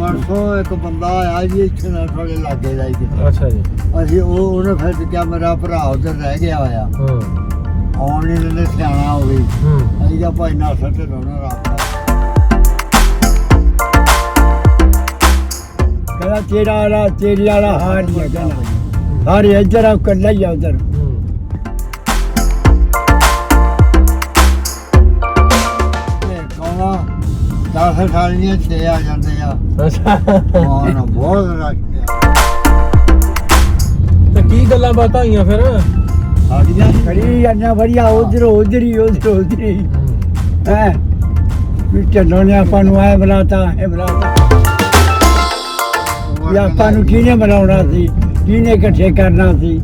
परसों एक बंदा आया जी इत्थे ना थोड़े लागे दा ही। अच्छा जी। ਅਸੀਂ ਉਹਨੇ ਫਿਰ ਕਿਹਾ ਮੇਰਾ ਭਰਾ ਉਧਰ ਰਹਿ ਗਿਆ ਹੋਇਆ ਆਉਣ ਨਹੀਂ ਦਿੰਦੇ ਸਿਆਣਾ ਹੋ ਗਈ ਅਸੀਂ ਕਿਹਾ ਭਾਈ ਨਾ ਸੱਟ ਲਾਉਣਾ ਰਾਤ ਕਹਿੰਦਾ ਤੇਰੀ ਵਾਲਾ ਹਾਰ ਨਹੀਂ ਕਹਿੰਦਾ ਸਾਰੇ ਇੱਧਰ ਆ ਕੱਲਾ ਹੀ ਆ ਉਧਰ ਕੌਣਾ 10 ਸਾਲੀਆਂ 6 ਆ ਜਾਂਦੇ ਆ ਅੱਛਾ ਹਾਂ ਨਾ ਬਹੁਤ ਰਸ਼ ਤੇ ਕੀ ਗੱਲਾਂ ਬਾਤਾਂ ਹੋਈਆਂ ਫਿਰ ਸਾਡੀਆਂ ਕਰੀ ਜਾਂਦੀਆਂ ਵਧੀਆ ਉਧਰ ਹੀ ਹੈ ਵੀ ਚੱਲੋ ਨੇ ਆਪਾਂ ਨੂੰ ਆਏ ਬੁਲਾਤਾ ਇਹ ਬੁਲਾਤਾ ਵੀ ਆਪਾਂ ਨੂੰ ਕਿਹਨੇ ਬਣਾਉਣਾ ਸੀ ਕਿਹਨੇ ਇਕੱਠੇ ਕਰਨਾ ਸੀ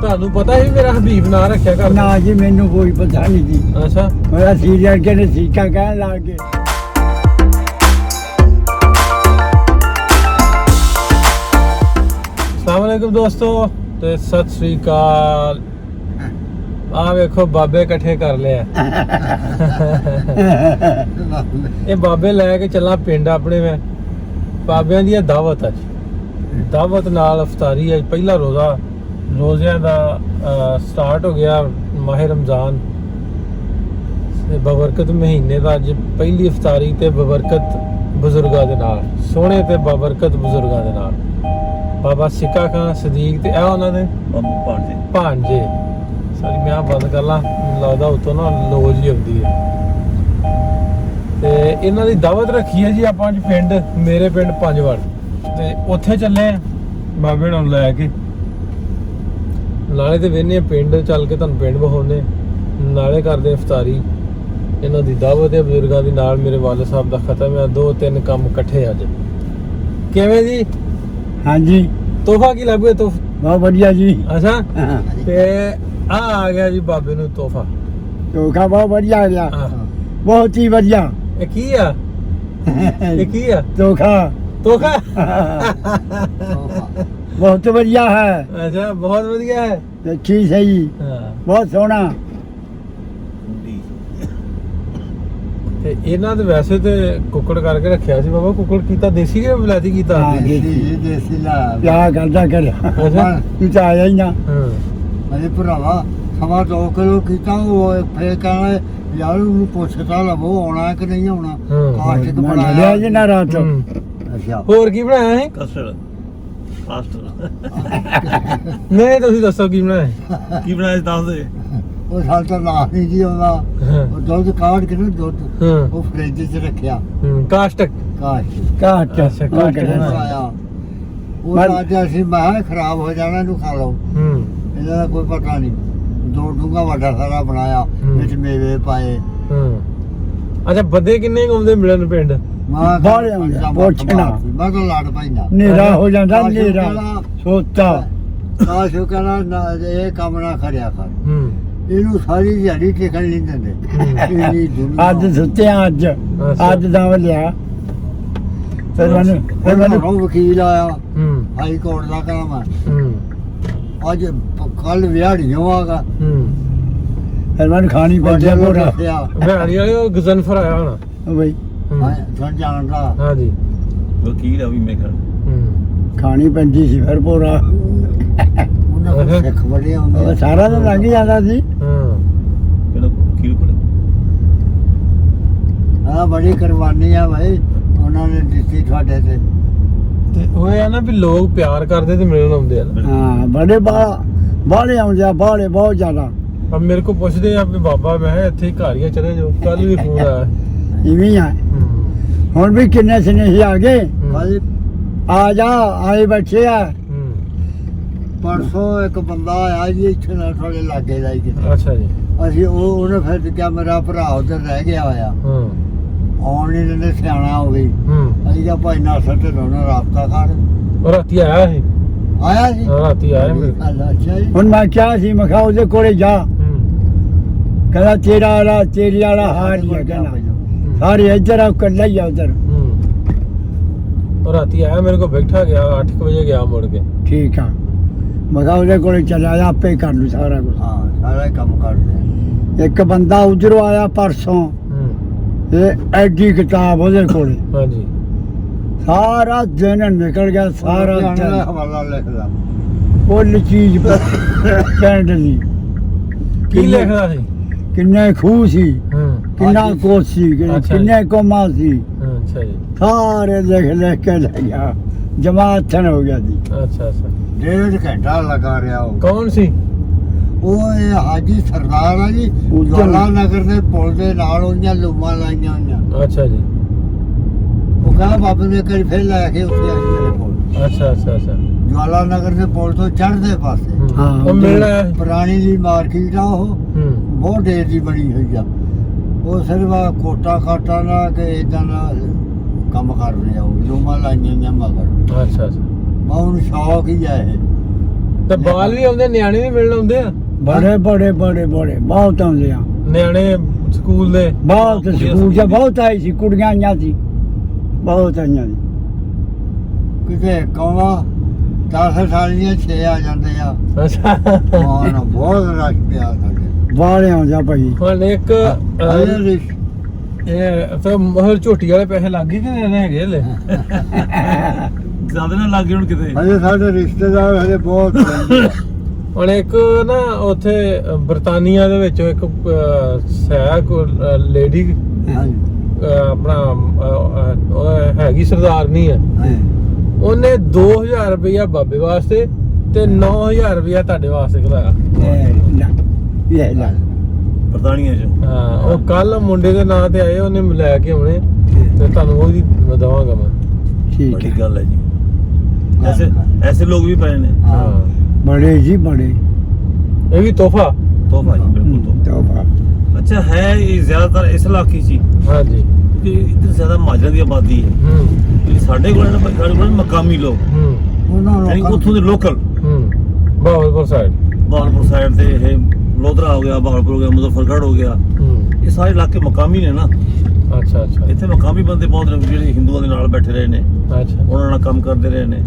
ਤੁਹਾਨੂੰ ਪਤਾ ਸੀ ਮੇਰਾ ਹਬੀਬ ਨਾਂ ਰੱਖਿਆ ਕਰ ਨਾ ਜੀ ਮੈਨੂੰ ਕੋਈ ਪਤਾ ਨਹੀਂ ਜੀ ਅੱਛਾ ਮੇਰਾ ਸੀਰੀਅਲ ਕਹਿੰਦੇ ਸੀਕਾ ਕਹਿਣ ਲੱਗ ਗਏ अस्सलामुअलैकुम दोस्तों ਤੇ ਸਤਿ ਸ੍ਰੀ ਅਕਾਲ ਆ ਵੇਖੋ ਬਾਬੇ ਇਕੱਠੇ ਕਰ ਲਿਆ ਇਹ ਬਾਬੇ ਲੈ ਕੇ ਚੱਲਾਂ ਪਿੰਡ ਆਪਣੇ ਮੈਂ ਬਾਬਿਆਂ ਦੀ ਦਾਵਤ ਅੱਜ ਦਾਵਤ ਨਾਲ ਇਫਤਾਰੀ ਅੱਜ ਪਹਿਲਾ ਰੋਜ਼ਿਆਂ ਦਾ ਸਟਾਰਟ ਹੋ ਗਿਆ ਮਾਹ ਰਮਜ਼ਾਨ ਤੇ ਬਬਰਕਤ ਮਹੀਨੇ ਦਾ ਅੱਜ ਪਹਿਲੀ ਇਫਤਾਰੀ ਤੇ ਬਬਰਕਤ ਬਜ਼ੁਰਗਾਂ ਦੇ ਨਾਲ ਸੋਹਣੇ ਤੇ ਬਬਰਕਤ ਬਜ਼ੁਰਗਾਂ ਦੇ ਨਾਲ ਬਾਬਾ ਸਿੱਕਾ ਖਾਨ ਸਦੀਕ ਤੇ ਇਹ ਉਹਨਾਂ ਦੇ ਭਾਂਜੇ ਸਾਰੀ ਮੈਂ ਬੰਦ ਕਰ ਲਾਂ ਲੱਗਦਾ ਉਤੋਂ ਨਾ ਲੋਜ ਹੀ ਆਉਂਦੀ ਹੈ ਤੇ ਇਹਨਾਂ ਦੀ ਦਾਵਤ ਰੱਖੀ ਹੈ ਜੀ ਆਪਾਂ ਅੱਜ ਪਿੰਡ ਮੇਰੇ ਪਿੰਡ ਪੰਜਵੜ ਤੇ ਉੱਥੇ ਚੱਲੇ ਆ ਬਾਬੇ ਨੂੰ ਲੈ ਕੇ ਨਾਲੇ ਤੇ ਵੇਨੇ ਪਿੰਡ ਚੱਲ ਕੇ ਤੁਹਾਨੂੰ ਪਿੰਡ ਵਿਖਾਉਣੇ ਨਾਲੇ ਕਰਦੇ ਇਫਤਾਰੀ ਇਹਨਾਂ ਦੀ ਦਾਵਤ ਹੈ ਬਜ਼ੁਰਗਾਂ ਦੀ ਨਾਲ ਮੇਰੇ ਵਾਲਿਦ ਸਾਹਿਬ ਦਾ ਖਤਮ ਹੈ 2-3 ਕੰਮ ਇਕੱਠੇ ਅੱਜ ਕਿਵੇਂ ਜੀ ਹਾਂਜੀ ਤੋਹਫਾ ਕੀ ਲੱਗੇ ਤੋਹਫਾ ਬਹੁਤ ਵਧੀਆ ਜੀ ਅੱਛਾ ਤੇ ਆ ਗਿਆ ਜੀ ਬਾਬੇ ਨੂੰ ਤੋਹਫਾ ਬਹੁਤ ਵਧੀਆ ਆ ਗਿਆ ਬਹੁਤ ਹੀ ਵਧੀਆ ਇਹ ਕੀ ਆ ਤੋਹਫਾ ਬਹੁਤ ਵਧੀਆ ਹੈ ਅੱਛਾ ਬਹੁਤ ਵਧੀਆ ਹੈ ਦੇਖੀ ਸਹੀ ਬਹੁਤ ਸੋਹਣਾ ਤੇ ਇਹਨਾਂ ਦੇ ਵੈਸੇ ਤੇ ਕੁੱਕੜ ਕਰਕੇ ਰੱਖਿਆ ਸੀ ਬਾਬਾ ਕੁੱਕੜ ਕੀਤਾ ਦੇਸੀ ਕਿ ਬਲਾਤੀ ਕੀਤਾ ਦੇਸੀ ਲਾ ਕਿਆ ਕਰਦਾ ਕਰ ਤੂੰ ਤਾਂ ਆਇਆ ਹੀ ਨਾ ਅਰੇ ਭਰਾਵਾ ਸਵਾ 2 ਕਿਲੋ ਕੀਤਾ ਉਹ ਫੇਰ ਕਹਿੰਦਾ ਯਾਰ ਉਹਨੂੰ ਪੁੱਛਦਾ ਲਵੋ ਆਉਣਾ ਕਿ ਨਹੀਂ ਆਉਣਾ ਕਾਸ਼ਕ ਬਣਾ ਲਿਆ ਜੀ ਨਾ ਰਾਤ ਅੱਛਾ ਹੋਰ ਕੀ ਬਣਾਇਆ ਹੈ ਕਸਟਰਡ ਪਾਸਤਾ ਨਹੀਂ ਤੁਸੀਂ ਦੱਸੋ ਕੀ ਬਣਾਇਆ ਦੱਸ ਦੇ ਉਹ ਸਾਲ ਤਾਂ ਨਾ ਨਹੀਂ ਜੀ ਆਉਂਦਾ ਉਹ ਦੁੱਧ ਕਾੜ ਕੇ ਨਾ ਦੁੱਧ ਉਹ ਫ੍ਰਿਜ 'ਚ ਰੱਖਿਆ ਕਾਸ਼ਟਕ ਆਇਆ ਉਹ ਅੱਜ ਅਸੀਂ ਮੈਂ ਖਰਾਬ ਹੋ ਜਾਣਾ ਇਹਨੂੰ ਖਾ ਲਓ ਇਹਦਾ ਦਾ ਕੋਈ ਪਤਾ ਨਹੀਂ 2 ਡੂੰਘਾ ਵੱਡਾ ਸਾਰਾ ਬਣਾਇਆ ਵਿੱਚ ਮੇਵੇ ਪਾਏ ਅੱਛਾ ਬੰਦੇ ਕਿੰਨੇ ਆਉਂਦੇ ਮਿਲਣ ਪਿੰਡ ਬਾਹਲੇ ਆਉਂਦੇ ਪੁੱਛਣਾ ਮੈਂ ਤਾਂ ਲੜ ਪੈਂਦਾ ਹਨੇਰਾ ਹੋ ਜਾਂਦਾ ਹਨੇਰਾ ਸੋਤਾ ਨਾ ਸ਼ੁਕਰ ਨਾ ਇਹ ਕੰਮ ਨਾ ਖੜਿਆ ਕਰ ਇਹਨੂੰ ਸਾਰੀ ਦਿਹਾੜੀ ਟਿਕਣ ਨਹੀਂ ਦਿੰਦੇ ਅੱਜ ਸੁੱਤਿਆ ਅੱਜ ਦਾ ਲਿਆ ਫਿਰ ਮੈਨੂੰ ਵਕੀਲ ਆਇਆ ਹਾਈ ਕੋਰਟ ਦਾ ਕੰਮ ਆ ਅੱਜ ਕੱਲ ਵਿਹਾੜੀਆਂ ਆਗਾ ਫਿਰ ਮੈਨੂੰ ਖਾਣੀ ਪੈਂਦੀ ਵਿਹਾੜੀ ਵਾਲੇ ਉਹ ਗਜ਼ਨਫਰ ਆਇਆ ਹੋਣਾ ਬਈ ਤੁਹਾਨੂੰ ਜਾਣਦਾ ਹਾਂ ਜੀ ਵਕੀਲ ਆ ਵੀ ਮੈਂ ਖਾਣੀ ਪੈਂਦੀ ਸੀ ਫਿਰ ਪੂਰਾ ਸਿੱਖ ਬੜੇ ਆਉਂਦੇ ਸਾਰਾ ਤਾਂ ਲੰਘ ਜਾਂਦਾ ਸੀ ਕਿਹੜਾ ਵਕੀਲ ਬੜੇ ਆ ਬੜੀ ਕੁਰਬਾਨੀ ਆ ਭਾਈ ਉਹਨਾਂ ਨੇ ਦਿੱਤੀ ਤੁਹਾਡੇ ਤੇ ਉਹ ਆ ਨਾ ਵੀ ਲੋਕ ਪਿਆਰ ਕਰਦੇ ਤੇ ਮਿਲਣ ਆਉਂਦੇ ਆ ਹਾਂ ਬੜੇ ਬਾਹਲੇ ਆਉਂਦੇ ਆ ਬਾਹਲੇ ਬਹੁਤ ਜ਼ਿਆਦਾ ਅਬ ਮੇਰੇ ਕੋ ਪੁੱਛਦੇ ਆ ਵੀ ਬਾਬਾ ਮੈਂ ਇੱਥੇ ਘਰ ਹੀ ਚਲੇ ਜਾਓ ਕੱਲ ਵੀ ਫੋਨ ਆਇਆ ਇਵੇਂ ਆ ਹੁਣ ਵੀ ਕਿੰਨੇ ਸਨੇਹੀ ਆ ਗਏ ਆ ਜਾ ਆਏ ਬੈਠੇ ਆ ਪਰਸੋਂ ਇੱਕ ਬੰਦਾ ਆਇਆ ਜੀ ਇੱਥੇ ਨਾ ਥੋੜੇ ਲਾਗੇ ਦਾ ਹੀ ਅੱਛਾ ਜੀ ਅਸੀਂ ਉਹਨੇ ਫਿਰ ਕਿਹਾ ਮੇਰਾ ਭਰਾ ਉਧਰ ਰਹਿ ਗਿਆ ਹੋਇਆ ਆਉਣ ਨਹੀਂ ਦਿੰਦੇ ਸਿਆਣਾ ਹੋ ਗਈ ਅਸੀਂ ਕਿਹਾ ਭਾਈ ਨਾ ਸੱਟ ਲਾਉਣਾ ਰਾਬਤਾ ਕਰ ਰਾਤੀ ਆਇਆ ਸੀ ਰਾਤੀ ਆਇਆ ਹੁਣ ਮੈਂ ਕਿਹਾ ਸੀ ਮੈਂ ਕਿਹਾ ਉਹਦੇ ਕੋਲੇ ਜਾ ਕਹਿੰਦਾ ਤੇਰੀ ਵਾਲਾ ਹਾਰ ਹੀ ਕਹਿੰਦਾ ਸਾਰੇ ਇੱਧਰ ਆ ਕੱਲਾ ਹੀ ਆ ਉਧਰ ਰਾਤੀ ਆਇਆ ਮੇਰੇ ਕੋਲ ਬੈਠਾ ਗਿਆ 8 ਵਜੇ ਗਿਆ ਮੁੜ ਕੇ ਠੀਕ ਆ ਮੈਂ ਕਿਹਾ ਉਹਦੇ ਕੋਲੇ ਚਲਾ ਜਾ ਆਪੇ ਕਰ ਲੂ ਸਾਰਾ ਕੁਝ ਹਾਂ ਸਾਰਾ ਕੰਮ ਕਰ ਲਿਆ ਇੱਕ ਬੰਦਾ ਉਧਰੋਂ ਆਇਆ ਪਰਸੋਂ ਇਹ ਐਡੀ ਕਿਤਾਬ ਉਹਦੇ ਕੋਲ ਹਾਂਜੀ ਸਾਰਾ ਦਿਨ ਨਿਕਲ ਗਿਆ ਸਾਰਾ ਲੁਧਿਆਣੇ ਦਾ ਦਿਨ ਹਵਾਲਾ ਲਿਖਦਾ। ਕੁੱਲ ਚੀਜ਼ ਪਿੰਡ ਦੀ ਕੀ ਲਿਖਦਾ ਸੀ ਕਿੰਨੇ ਖੂਹ ਸੀ ਹੂੰ ਕਿੰਨਾ ਹਾਂਜੀ। ਕੋਸ ਸੀ ਅੱਛਾ ਕਿੰਨੇ ਕੋਮਾ ਸੀ ਅੱਛਾ ਜੀ ਸਾਰੇ ਲਿਖ ਕੇ ਲੈ ਗਿਆ ਜਮਾਤਨ ਹੋ ਗਿਆ ਸੀ ਅੱਛਾ ਅੱਛਾ 1.5 ਘੰਟਾ ਲਗਾ ਰਿਹਾ ਉਹ। ਕੌਣ ਸੀ ਉਹ ਇਹ ਹਾਜੀ ਸਰਦਾਰ ਆ ਜੀ, ਉੱਧਰ। ਜਵਾਲਾ ਨਗਰ ਦੇ ਪੁਲ ਦੇ ਨਾਲ ਉਹਦੀਆਂ ਲੂਮਾਂ ਲਾਈਆਂ ਹੋਈਆਂ। ਅੱਛਾ ਜੀ ਉਹ ਕਹਿੰਦਾ ਬਾਬੇ ਨੇ ਕਰੀ ਫੇਰ ਲੈ ਕੇ ਉੱਥੇ ਆਈ ਮੇਰੇ ਕੋਲ, ਅੱਛਾ ਅੱਛਾ ਅੱਛਾ ਜਵਾਲਾ ਨਗਰ ਦੇ ਪੁਲ ਤੋਂ ਚੜ੍ਹਦੇ ਪਾਸੇ। ਹੂੰ। ਹਾਂ, ਉਹ ਮਿਲਣਾ ਹੈ ਪੁਰਾਣੀ ਦੀ ਮਾਰਕੀਟ ਆ ਉਹ, ਹੂੰ ਬਹੁਤ ਢੇਰ ਦੀ ਬਣੀ ਹੋਈ ਆ। ਉਹ ਸਿਰਫ ਆਹ ਕੋਟਾ ਖਾਟਾ ਨਾ ਕਿ ਇਦਾਂ ਦਾ ਕੰਮ ਕਰ ਰਿਹਾ ਉਹ, ਲੂਮਾਂ ਲਾਈਆਂ ਹੋਈਆਂ ਮਗਰ। ਅੱਛਾ ਅੱਛਾ ਮੈਂ ਉਹਨੂੰ ਸ਼ੌਕ ਹੀ ਆ ਇਹ। ਤੇ ਬਾਲ ਵੀ ਆਉਂਦੇ ਨਿਆਣੇ ਵੀ ਮਿਲਣ ਆਉਂਦੇ ਆ ਬੜੇ ਬੜੇ ਬੜੇ ਬੜੇ ਬਹੁਤ ਆਉਂਦੇ ਆ ਨਿਆਣੇ ਸਕੂਲ ਦੇ ਬਹੁਤ ਸਕੂਲ ਚ ਬਹੁਤ ਆਈ ਸੀ ਕੁੜੀਆਂ ਆਈਆਂ ਸੀ ਬਹੁਤ ਆਈਆਂ ਸੀ ਕਿਤੇ ਕੌਵਾ 10 ਸਾਲੀਆਂ 6 ਆ ਜਾਂਦੇ ਆ। ਅੱਛਾ ਹਾਂ ਬਹੁਤ ਰਸ਼ ਪਿਆ ਸਾਡੇ। ਬਾਹਲੇ ਆਉਂਦਾ ਭਾਈ ਹੁਣ ਇੱਕ ਅਰੇ ਰਿਸ਼ ਇਹ ਤਾਂ ਮਹਰ ਝੋਟੀ ਵਾਲੇ ਪੈਸੇ ਲੱਗ ਗਏ ਕਿ ਨਹੀਂ ਹੈਗੇ ਹਲੇ ਜ਼ਿਆਦਾ ਨਾ ਲੱਗ ਗਏ ਹੁਣ ਕਿਤੇ ਹਜੇ ਸਾਡੇ ਰਿਸ਼ਤੇਦਾਰ ਹਜੇ ਬਹੁਤ ਰਹਿੰਦੇ ਆ। ਹੁਣ ਇੱਕ ਨਾ ਉੱਥੇ ਬਰਤਾਨੀਆ ਦੇ ਵਿੱਚ ਇੱਕ ਸਹਿਕ ਲੇਡੀ ਹਾਂਜੀ ਆਪਣਾ ਉਹ ਹੈਗੀ ਸਰਦਾਰਨੀ ਹੈ ਉਹਨੇ 2000 ਰੁਪਇਆ ਬਾਬੇ ਵਾਸਤੇ ਤੇ 9000 ਰੁਪਇਆ ਤੁਹਾਡੇ ਵਾਸਤੇ ਖਲਾਇਆ ਇਹ ਲੈ ਬਰਤਾਨੀਆ ਚ ਹਾਂ ਉਹ ਕੱਲ ਮੁੰਡੇ ਦੇ ਨਾਂ ਤੇ ਆਏ ਉਹਨੇ ਲੈ ਕੇ ਆਉਣੇ ਤੇ ਤੁਹਾਨੂੰ ਉਹਦੀ ਦਵਾਂਗਾ ਮੈਂ ਠੀਕ ਬੜੀ ਹੈ ਗੱਲ ਹੈ ਜੀ ਐਸੇ ਐਸੇ ਲੋਕ ਵੀ ਪਏ ਨੇ ਹਾਂ ਬੜੇ ਜੀ ਬੜੇ ਇਹ ਵੀ ਤੋਹਫਾ ਤੋਹਫਾ ਜੀ ਬਿਲकुल ਤੋਬਾ ਅੱਛਾ ਹੈ ਇਹ ਜ਼ਿਆਦਾਤਰ ਇਸ ਇਲਾਕੇ 'ਚ ਹੀ ਹਾਂਜੀ ਕਿ ਇੱਥੇ ਜ਼ਿਆਦਾ ਮਾਜਰਾਂ ਦੀ ਆਬਾਦੀ ਹੈ ਹੂੰ ਜਿਹੜੀ ਸਾਡੇ ਕੋਲ ਨਾ ਸਾਡੇ ਕੋਲ ਮਕਾਮੀ ਲੋਕ ਹੂੰ ਉਹਨਾਂ ਯਾਨੀ ਲੋਕਾਂ ਉੱਥੋਂ ਦੇ ਲੋਕਲ ਹੂੰ ਬਾਵਲਪੁਰ ਸਾਈਡ ਬਹਾਲਪੁਰ ਸਾਈਡ ਤੇ ਇਹ ਲੋਧਰਾ ਹੋ ਗਿਆ ਬਹਾਲਪੁਰ ਹੋ ਗਿਆ ਮੁਜ਼ੱਫਰਗੜ੍ਹ ਹੋ ਗਿਆ ਹੂੰ ਇਹ ਸਾਰੇ ਇਲਾਕੇ ਮਕਾਮੀ ਨੇ ਨਾ ਅੱਛਾ ਅੱਛਾ ਇੱਥੇ ਮਕਾਮੀ ਬੰਦੇ ਬਹੁਤ ਨੇ ਜਿਹੜੇ ਹਿੰਦੂਆਂ ਦੇ ਨਾਲ ਬੈਠੇ ਰਹੇ ਨੇ ਅੱਛਾ ਉਹਨਾਂ ਨਾਲ ਕੰਮ ਕਰਦੇ ਰਹੇ ਨੇ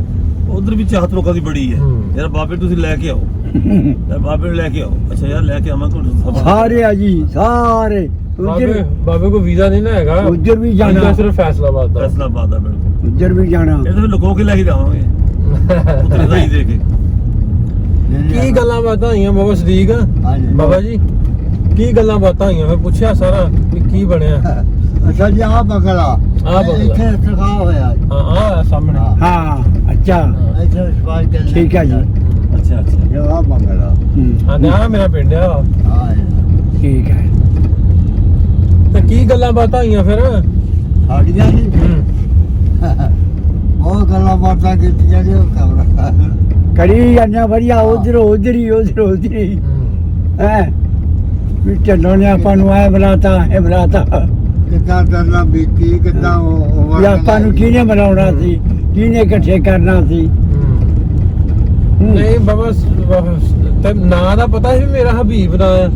ਉਧਰ ਵੀ ਚਾਹਤ ਲੋਕਾਂ ਦੀ ਬੜੀ ਹੈ ਹੂੰ। ਯਾਰ ਬਾਬੇ ਤੁਸੀਂ ਲੈ ਕੇ ਆਓ ਯਾਰ ਬਾਬੇ ਨੂੰ ਲੈ ਕੇ ਆਓ ਅੱਛਾ ਯਾਰ ਲੈ ਕੇ ਆਵਾਂ ਕੋਈ ਸਾਰੇ ਆ ਜੀ ਸਾਰੇ ਬਾਬੇ ਬਾਬੇ ਕੋ ਵੀਜ਼ਾ ਨਹੀਂ ਨਾ ਹੈਗਾ ਉੱਧਰ ਵੀ ਜਾਣਾ। ਇਹਦਾ ਸਿਰਫ ਫੈਸਲਾਬਾਦ ਦਾ ਫੈਸਲਾਬਾਦ ਦਾ ਬਿਲਕੁਲ ਉੱਧਰ ਵੀ ਜਾਣਾ ਇਹ ਤਾਂ ਫਿਰ ਲੁਕੋ ਕੇ ਲੈ ਕੇ ਜਾਵਾਂਗੇ ਉਧਰ ਦਾਈ ਦੇ ਕੇ ਕੀ ਗੱਲਾਂ ਬਾਤਾਂ ਹੋਈਆਂ ਬਾਬਾ ਸਦੀਕ ਹਾਂਜੀ ਬਾਬਾ ਜੀ ਕੀ ਗੱਲਾਂ ਬਾਤਾਂ ਹੋਈਆਂ ਫਿਰ ਪੁੱਛਿਆ ਸਾਰਾ ਵੀ ਕੀ ਬਣਿਆ ਅੱਛਾ ਜੀ ਆਹ ਬਗਲਾ ਆਹ ਬਗਲਾ। ਇੱਥੇ ਸਖਾ ਹੋਇਆ ਜੀ। ਹਾਂ ਆ ਸਾਹਮਣੇ ਹਾਂ। ਹਾਂ ਅੱਛਾ ਇੱਥੇ ਸਫਾਈ ਕਰ ਠੀਕ ਹੈ ਜੀ। ਅੱਛਾ ਅੱਛਾ ਇਹ ਆਹ ਬਗਲਾ ਹੂੰ, ਹਾਂ ਤੇ ਆਹ ਮੇਰਾ ਪਿੰਡ ਆ ਹਾਂ ਠੀਕ ਹੈ ਤੇ ਕੀ ਗੱਲਾਂ ਬਾਤਾਂ ਹੋਈਆਂ ਫਿਰ ਸਾਡੀਆਂ ਜੀ ਹੂੰ ਬਹੁਤ ਗੱਲਾਂ ਬਾਤਾਂ ਕੀਤੀਆਂ ਜੀ ਉਹ ਕਮਰਾ ਕਰੀ ਜਾਂਦੇ ਵਧੀਆ ਉਧਰ ਉਧਰ ਹੀ ਹੈ ਵੀ ਢੱਲੋਂ ਨੇ ਆਪਾਂ ਨੂੰ ਐ ਬੁਲਾਤਾ ਇਹ ਬੁਲਾਤਾ ਕਿੱਦਾਂ ਕਰਨਾ ਬੀਤੀ ਕਿੱਦਾਂ ਉਹ ਵੀ ਆਪਾਂ ਨੂੰ ਕਿਹਨੇ ਬਣਾਉਣਾ ਸੀ ਕਿਹਨੇ ਇਕੱਠੇ ਕਰਨਾ ਸੀ ਹੂੰ। ਨਹੀਂ ਬਾਬਾ ਤੇ ਨਾਂ ਦਾ ਪਤਾ ਸੀ ਵੀ ਮੇਰਾ ਹਬੀਬ ਨਾਂ ਆ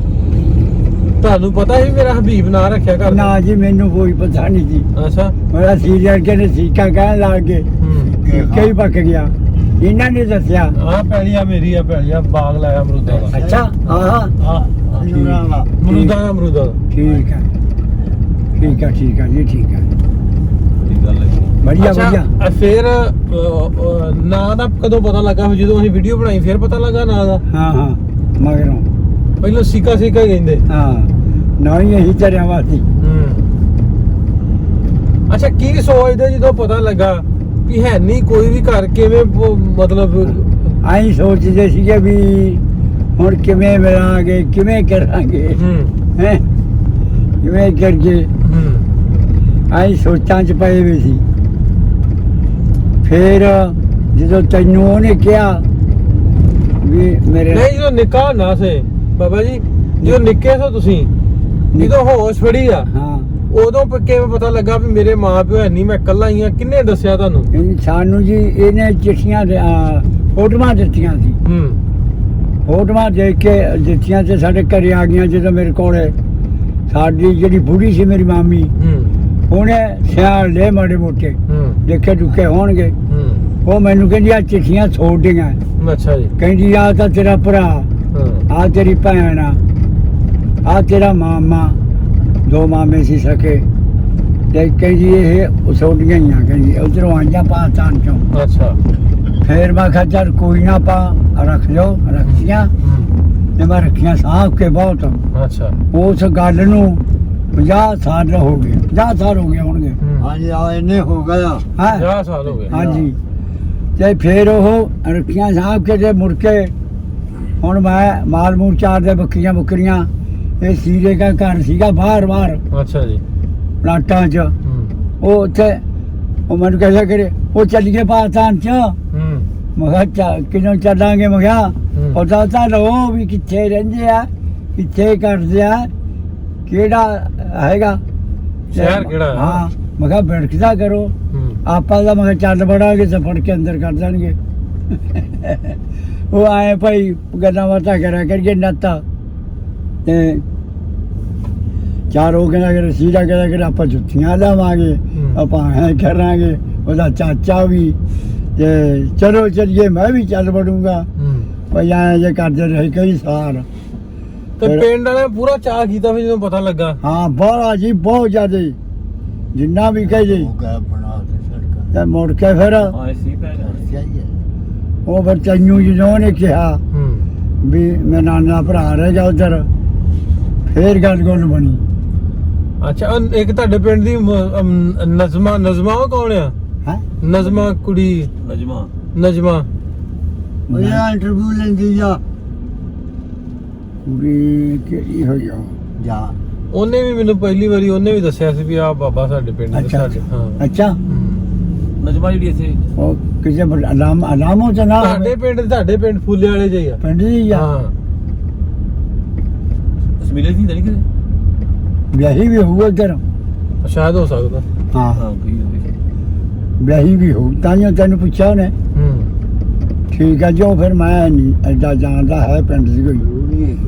ਤੁਹਾਨੂੰ ਪਤਾ ਸੀ ਮੇਰਾ ਹਬੀਬ ਨਾਂ ਰੱਖਿਆ ਕਰ ਨਾ ਜੀ ਮੈਨੂੰ ਕੋਈ ਪਤਾ ਨਹੀਂ ਜੀ ਅੱਛਾ ਮੇਰਾ ਸੀਰੀਅਲ ਕਹਿੰਦੇ ਸੀਕਾ ਕਹਿਣ ਲੱਗ ਗਏ ਹੂੰ ਕਈ ਪੱਕ ਗਿਆ ਇਹਨਾਂ ਨੇ ਦੱਸਿਆ ਆਹ ਪੈਲੀਆ ਮੇਰੀ ਆ ਪੈਲੀਆ ਬਾਗ ਲਾਇਆ ਅਮਰੂਦਾਂ ਦਾ ਅੱਛਾ ਹਾਂ ਆਹ ਅਮਰੂਦਾਂ ਦਾ ਅਮਰੂਦਾਂ ਦਾ ਠੀਕ ਹੈ ਠੀਕ ਹੈ ਠੀਕ ਹੈ ਜੀ ਠੀਕ ਹੈ ਇਹ ਗੱਲ ਹੈ ਜੀ। ਵਧੀਆ ਅੱਛਾ, ਵਧੀਆ ਫਿਰ ਨਾਂ ਦਾ ਕਦੋਂ ਪਤਾ ਲੱਗਾ ਜਦੋਂ ਅਸੀਂ ਵੀਡੀਓ ਬਣਾਈ ਫਿਰ ਪਤਾ ਲੱਗਾ ਨਾਂ ਦਾ ਹਾਂ ਹਾਂ ਮਗਰੋਂ ਪਹਿਲਾਂ ਸੀਕਾ ਹੀ ਕਹਿੰਦੇ ਹਾਂ ਨਾ ਹੀ ਇਹੀ ਚਰਿਆ ਵਾਸੀ ਅੱਛਾ ਕੀ ਸੋਚਦੇ ਜਦੋਂ ਪਤਾ ਲੱਗਾ ਵੀ ਹੈ ਨਹੀਂ ਕੋਈ ਵੀ ਘਰ ਕਿਵੇਂ ਮਤਲਬ ਆਈ ਸੋਚਦੇ ਸੀਗੇ ਵੀ ਹੁਣ ਕਿਵੇਂ ਮਿਲਾਂਗੇ ਕਿਵੇਂ ਕਰਾਂਗੇ ਹੈ ਕਿਵੇਂ ਕਰੀਏ ਆਈ ਸੋਚਾਂ ਚ ਪਏ ਵੀ ਸੀ ਫਿਰ ਜਦੋਂ ਤੈਨੂੰ ਉਹਨੇ ਕਿਹਾ ਵੀ ਮੇਰੇ ਨਹੀਂ ਜਦੋਂ ਨਿੱਕਾ ਨਾ ਸੇ ਬਾਬਾ ਜੀ ਜਦੋਂ ਨਿੱਕੇ ਸੋ ਤੁਸੀਂ ਜਦੋਂ ਹੋਸ਼ ਫੜੀ ਆ ਹਾਂ ਉਦੋਂ ਕਿਵੇਂ ਪਤਾ ਲੱਗਾ ਵੀ ਮੇਰੇ ਮਾਂ ਪਿਓ ਹੈ ਨਹੀਂ ਮੈਂ ਇਕੱਲਾ ਹੀ ਆ ਕਿੰਨੇ ਦੱਸਿਆ ਤੁਹਾਨੂੰ ਸਾਨੂੰ ਜੀ ਇਹਨੇ ਚਿੱਠੀਆਂ ਫੋਟੋਆਂ ਦਿੱਤੀਆਂ ਸੀ ਫੋਟੋਆਂ ਦੇਖ ਕੇ ਦਿੱਤੀਆਂ ਤੇ ਸਾਡੇ ਘਰੇ ਆ ਗਈਆਂ ਜਦੋਂ ਮੇਰੇ ਕੋਲੇ ਸਾਡੀ ਜਿਹੜੀ ਬੁੜੀ ਸੀ ਮੇਰੀ ਮਾਮੀ ਉਹਨੇ ਸਿਆਲ ਲੈ ਮਾੜੇ ਮੋਟੇ ਦੇਖੇ ਦੁੱਕੇ ਹੋਣਗੇ ਉਹ ਮੈਨੂੰ ਕਹਿੰਦੀ ਆ ਚਿੱਠੀਆਂ ਛੋਡੀਆਂ ਅੱਛਾ ਜੀ ਕਹਿੰਦੀ ਆ ਤਾਂ ਤੇਰਾ ਭਰਾ ਆ ਤੇਰੀ ਭੈਣ ਆ ਤੇਰਾ ਮਾਮਾ ਦੋ ਮਾਮੇ ਸੀ ਸਕੇ ਤੇ ਕਹਿੰਦੀ ਇਹ ਛੋਟੀਆਂ ਹੀ ਆ, ਕਹਿੰਦੀ ਉਧਰੋਂ ਆਈਆਂ ਪਾਕਿਸਤਾਨ ਚੋਂ। ਅੱਛਾ ਫੇਰ ਮੈਂ ਕਿਹਾ ਚੱਲ ਕੋਈ ਨਾ ਪਾ ਰੱਖ ਲਿਓ, ਰੱਖੀਆਂ ਤੇ ਮੈਂ ਰੱਖੀਆਂ ਸਾਂਭ ਕੇ ਬਹੁਤ। ਅੱਛਾ ਉਸ ਗੱਲ ਨੂੰ 50 ਸਾਲ ਹੋ ਗਏ, 50 ਸਾਲ ਹੋ ਗਏ ਹੋਣਗੇ। ਹਾਂਜੀ ਆ ਇੰਨੇ ਹੋ ਗਿਆ। ਹਾਂ 50 ਸਾਲ ਹੋ ਗਏ। ਹਾਂਜੀ। ਤੇ ਫਿਰ ਉਹ ਰੱਖੀਆਂ ਸਾਂਭ ਕੇ ਤੇ ਮੁੜ ਕੇ ਹੁਣ ਮੈਂ ਮਾਲ ਮੂਲ ਚਾਰ ਦੇ ਬੱਕਰੀਆਂ ਇਹ ਸੀਰੇ ਦਾ ਘਰ ਸੀਗਾ ਬਾਹਰ ਅੱਛਾ ਜੀ। ਪਲਾਟਾਂ 'ਚ। ਉਹ ਉੱਥੇ ਉਹ ਮੈਨੂੰ ਕਹਿੰਦਾ ਕਰੇ ਉਹ ਚੱਲੀਏ ਪਾਕਿਸਤਾਨ 'ਚ। ਮੈਂ ਕਿਹਾ ਕਿਦੋਂ ਚੱਲਾਂਗੇ? ਮੈਂ ਕਿਹਾ ਪਤਾ ਤਾਂ ਲਓ ਵੀ ਕਿੱਥੇ ਰਹਿੰਦੇ ਆ, ਕਿੱਥੇ ਕਰਦੇ ਆ, ਕਿਹੜਾ ਹੈਗਾ ਸ਼ਹਿਰ ਕਿਹੜਾ ਹੈ? ਹਾਂ ਮੈਂ ਕਿਹਾ ਬਿੜਕਦਾ ਕਰੋ ਆਪਾਂ ਦਾ। ਮੈਂ ਕਿਹਾ ਚੱਲ ਬੜਾਂਗੇ ਤੇ ਫੜ ਕੇ ਅੰਦਰ ਕਰ ਦੇਣਗੇ। ਉਹ ਆਏ ਭਾਈ ਗੱਲਾਂ ਬਾਤਾਂ ਕਰਿਆ ਕਰੀਏ ਨਾਤਾ ਤੇ ਚਾਰ ਹੋ ਗਿਆ ਕਿ ਸੀधा ਕਹਿੰਦਾ ਕਿ ਆਪਾਂ ਜੁੱਤੀਆਂ ਲਾਵਾਂਗੇ, ਆਪਾਂ ਐਂ ਕਰਾਂਗੇ। ਉਹਦਾ ਚਾਚਾ ਵੀ ਤੇ ਚਲੋ ਚੱਲੀਏ, ਮੈਂ ਵੀ ਚੱਲ ਵੜੂੰਗਾ। ਭਾਈ ਐਂ ਜੇ ਕਰਦੇ ਰਹੇ ਕਈ ਸਾਲ। ਤੇ ਪਿੰਡ ਵਾਲੇ ਪੂਰਾ ਚਾਅ ਕੀਤਾ ਫਿਰ ਜਦੋਂ ਪਤਾ ਲੱਗਾ। ਹਾਂ ਬੜਾ ਜੀ, ਬਹੁਤ ਜ਼ਿਆਦਾ ਜਿੰਨਾ ਵੀ ਕਹੇ ਜੀ। ਹੋ ਗਿਆ ਬਣਾ ਤੇ ਸੜਕਾਂ ਤੇ ਮੁੜ ਕੇ ਫਿਰ ਹਾਂ ਸੀ ਪੈ ਗਿਆ ਚਾਹੀਏ। ਉਹ ਫਿਰ ਤੈਨੂੰ ਜਦੋਂ ਨੇ ਕਿਹਾ ਵੀ ਮੈਂ ਨਾਨਾ ਭਰਾ ਰਹਿ ਜਾ ਉਧਰ, ਫੇਰ ਗੱਲ ਬਣੀ। ਅੱਛਾ ਇੱਕ ਤੁਹਾਡੇ ਪਿੰਡ ਦੀ ਨਜ਼ਮਾ ਉਹ ਕੌਣ ਆ? ਹੈ ਨਜ਼ਮਾ ਕੁੜੀ ਨਜ਼ਮਾ ਉਹ ਇੰਟਰਵਿਊ ਲੈਂਦੀ ਆ ਵੀ ਕਿਹੜੀ ਹੋਈ ਆ? ਜਾ। ਉਹਨੇ ਵੀ ਮੈਨੂੰ ਪਹਿਲੀ ਵਾਰੀ ਉਹਨੇ ਵੀ ਦੱਸਿਆ ਸੀ ਵੀ ਆ ਬਾਬਾ ਸਾਡੇ ਪਿੰਡ ਦੇ ਅੱਛਾ ਸਾਡੇ। ਹਾਂ ਅੱਛਾ ਨਜਮਾ ਜਿਹੜੀ ਇੱਥੇ ਉਹ ਕਿਸੇ ਅਲਾਮੋ ਚ ਨਾ ਤੁਹਾਡੇ ਪਿੰਡ ਫੁੱਲੇ ਵਾਲੇ ਜਿਹੀ ਆ। ਪਿੰਡ ਦੀ ਆ। ਹਾਂ ਸਮੀਲੇ ਦੀ ਨਹੀਂ ਕਿਤੇ ਵਿਆਹੀ ਵੀ ਹੋਊ ਉਧਰ। ਸ਼ਾਇਦ ਹੋ ਸਕਦਾ। ਹਾਂ ਹਾਂ ਕੋਈ ਹੋਵੇ ਵਿਆਹੀ ਵੀ ਹੋਊ, ਤਾਂ ਹੀ ਤੈਨੂੰ ਪੁੱਛਿਆ ਉਹਨੇ। ਠੀਕ ਹੈ ਜੋ ਫਿਰ ਮੈਂ ਨਹੀਂ ਐਡਾ ਜਾਣਦਾ ਹੈ ਪਿੰਡ ਦੀ ਕੋਈ।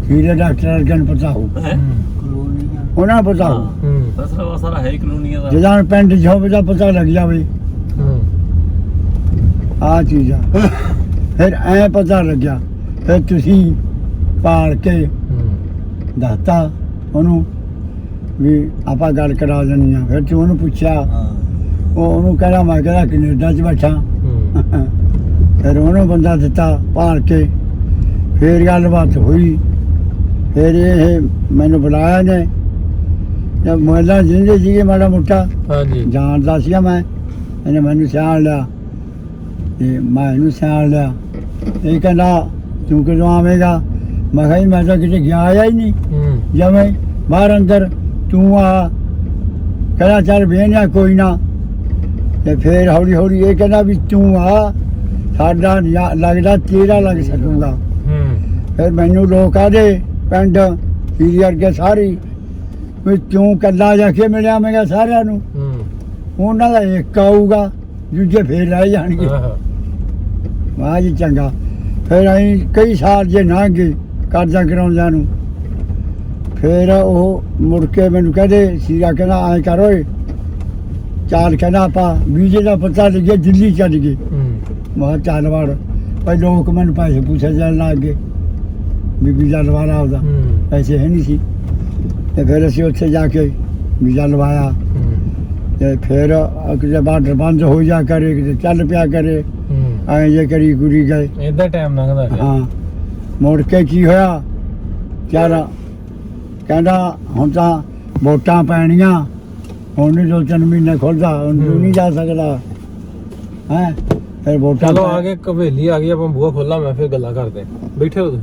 ਹੀਰੇ ਡਾਕਟਰ ਅਰਗਨ ਪਤਾ ਹੋਊ, ਕਲੋਨੀਆਂ ਉਹਨਾਂ ਨੂੰ ਪਤਾ ਹੋਊ। ਦਸਰਾ ਸਾਰਾ ਹੈ ਕਲੋਨੀਆਂ ਦਾ ਜਦੋਂ ਪਿੰਡ ਚ ਹੋਵੇ ਤਾਂ ਪਤਾ ਲੱਗ ਜਾਵੇ ਆ ਚੀਜ਼ਾਂ। ਫਿਰ ਐ ਪਤਾ ਲੱਗਿਆ, ਫਿਰ ਤੁਸੀਂ ਪਾਲ ਕੇ ਦੱਸਤਾ ਉਹਨੂੰ ਵੀ ਆਪਾਂ ਗੱਲ ਕਰਾ ਦੇਣੀ ਆ। ਫਿਰ ਤੂੰ ਉਹਨੂੰ ਪੁੱਛਿਆ, ਉਹ ਉਹਨੂੰ ਕਹਿੰਦਾ ਮੈਂ ਕਹਿੰਦਾ ਕੈਨੇਡਾ 'ਚ ਬੈਠਾ। ਫਿਰ ਉਹਨੂੰ ਬੰਦਾ ਦਿੱਤਾ ਭਾਲ ਕੇ। ਫਿਰ ਗੱਲਬਾਤ ਹੋਈ। ਫਿਰ ਇਹ ਮੈਨੂੰ ਬੁਲਾਇਆ ਨੇ ਜਦ ਮੋਹਲਾ ਜਿੰਦੇ ਸੀਗੇ ਮਾੜਾ ਮੋਟਾ ਹਾਂਜੀ ਜਾਣਦਾ ਸੀਗਾ ਮੈਂ। ਇਹਨੇ ਮੈਨੂੰ ਸਿਆਣ ਲਿਆ ਤੇ ਮੈਂ ਇਹਨੂੰ ਸਿਆਣ ਲਿਆ। ਇਹ ਕਹਿੰਦਾ ਤੂੰ ਕਦੋਂ ਆਵੇਂਗਾ? ਮੈਂ ਕਿਹਾ ਜੀ ਮੈਂ ਤਾਂ ਕਿਤੇ ਗਿਆ ਆਇਆ ਹੀ ਨਹੀਂ, ਜਵੇਂ ਬਾਹਰ ਅੰਦਰ ਤੂੰ ਆ। ਕਹਿੰਦਾ ਚੱਲ ਵੇਖਿਆ ਕੋਈ ਨਾ। ਤੇ ਫਿਰ ਹੌਲੀ ਹੌਲੀ ਇਹ ਕਹਿੰਦਾ ਵੀ ਤੂੰ ਆ, ਸਾਡਾ ਲੱਗਦਾ ਤੇਰਾ ਲੱਗ ਸਕੂਗਾ। ਫਿਰ ਮੈਨੂੰ ਲੋਕ ਆਦੇ ਪਿੰਡ ਹੀਰੀ ਵਰਗੇ ਸਾਰੀ ਵੀ ਤੂੰ ਕੱਲਾ ਜਾ ਕੇ ਮਿਲਿਆ। ਮੈਂ ਕਿਹਾ ਸਾਰਿਆਂ ਨੂੰ ਉਹਨਾਂ ਦਾ ਇੱਕ ਆਊਗਾ, ਦੂਜੇ ਫੇਰ ਰਹਿ ਜਾਣਗੇ। ਵਾਹ ਜੀ ਚੰਗਾ। ਫਿਰ ਅਸੀਂ ਕਈ ਸਾਲ ਜੇ ਲੰਘ ਗਏ ਕਰਜ਼ਾ ਕਰਾਉਂਦਿਆਂ ਨੂੰ। ਫਿਰ ਉਹ ਮੁੜ ਕੇ ਮੈਨੂੰ ਕਹਿੰਦੇ ਸੀਗਾ, ਕਹਿੰਦਾ ਐਂ ਕਰ ਓਏ ਚਾਲ, ਕਹਿੰਦਾ ਆਪਾਂ ਵੀਜ਼ੇ ਦਾ ਪਤਾ ਲੱਗਿਆ ਦਿੱਲੀ ਚੱਲ ਗਏ। ਮੈਂ ਕਿਹਾ ਚੱਲ ਵੜ। ਭਾਈ ਲੋਕ ਮੈਨੂੰ ਪੈਸੇ ਪੁੱਛੇ ਜਾਣ ਲੱਗ ਗਏ ਵੀ ਵੀਜ਼ਾ ਲਵਾਣਾ ਉਹਦਾ। ਪੈਸੇ ਹੈ ਨਹੀਂ ਸੀ। ਤੇ ਫਿਰ ਅਸੀਂ ਉੱਥੇ ਜਾ ਕੇ ਵੀਜ਼ਾ ਲਵਾਇਆ। ਤੇ ਫਿਰ ਕਿਤੇ ਬਾਰਡਰ ਬੰਦ ਹੋ ਜਾ ਕਰੇ, ਕਿਤੇ ਚੱਲ ਪਿਆ ਕਰੇ, ਐਂ ਜੇ ਕਰੀ ਗੁਰੀ ਗਏ। ਏਦਾਂ ਟਾਈਮ ਲੰਘਦਾ ਗਿਆ। ਹਾਂ ਮੁੜ ਕੇ ਕੀ ਹੋਇਆ? ਚੱਲ ਕਹਿੰਦਾ ਹੁਣ ਤਾਂ ਵੋਟਾਂ ਪੈਣੀਆਂ, ਹੁਣ ਨਹੀਂ 2-3 ਮਹੀਨੇ ਖੁੱਲਦਾ, ਹੁਣ ਨਹੀਂ ਜਾ ਸਕਦਾ ਹੈ। ਫਿਰ ਵੋਟਾਂ ਚਲੋ ਆ ਗਏ ਕਵੇਲੀ ਆ ਗਈ, ਆਪਾਂ ਬੂਹਾ ਖੋਲਾ, ਮੈਂ ਫਿਰ ਗੱਲਾਂ ਕਰਦੇ। ਬੈਠੇ ਹੋ ਤੁਸੀਂ?